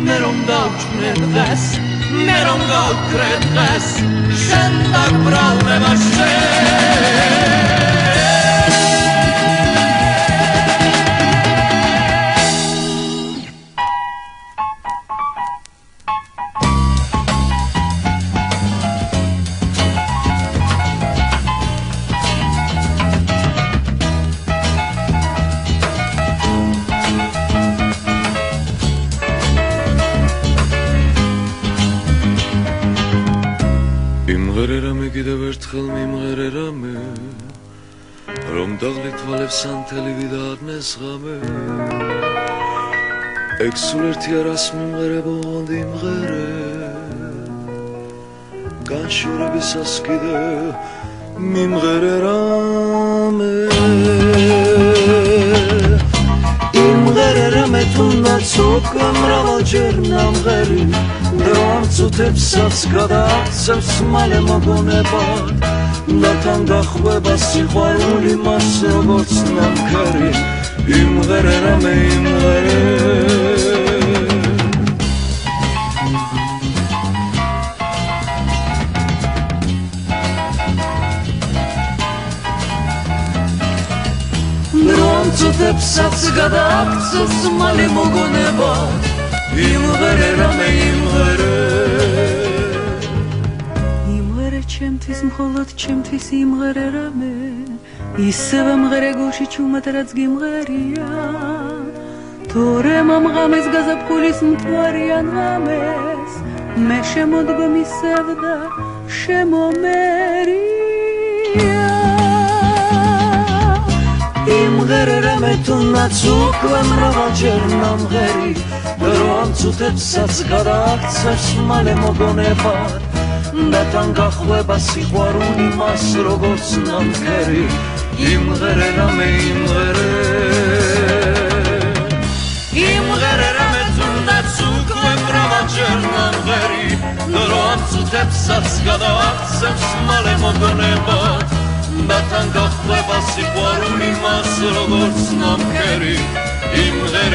მე რომ დავჭნე დღეს მე რომ გავკრე დღეს შენ დაგბრალდება შენ მიმღერე რამე რომ დაღლითვალებს ანთელი ვიდაარნეს ღამე ეგ სულ ერთი არას მიმღერებო ონდი იმღერე განშორებისას კიდე მიმღერე რამე იმღერე რამე თუნდაც უკვე მრავალჯერ ნამღერი რომ წუთებსაც გადააქცევს მალე მოგონება და თან გახვება სიყვარული მას როგორც ნამქერი იმღერე რამე იმღერე რომ წუთებსაც გადააქცევს მალე მოგონება იმღერე რამე იმღერე იმღერე ჩემთვის მხოლოდ ჩემთვის იმღერე რამე ისევე მღერე გულში ჩუმად რაც გიმღერია თორე მომღამეს გაზაფხულის მთვარიან ღამეს მე შემოდგომ ისევ და შემომერია იმღერე რამე თუნდაც უკვე მრავალჯერ ნამღერი რომ წუთებსაც გადააქცევს მალე მოგონება და თან გახვება სიყვარული მას როგორც ნამქერი იმღერე რამე იმღერე იმღერე რამე თუნდაც უკვე მრავალჯერ ნამღერი რომ წუთებსაც გადააქცევს მალე მოგონება და თან გახვება სიყვარული მას როგორც ნამქერი იმღერე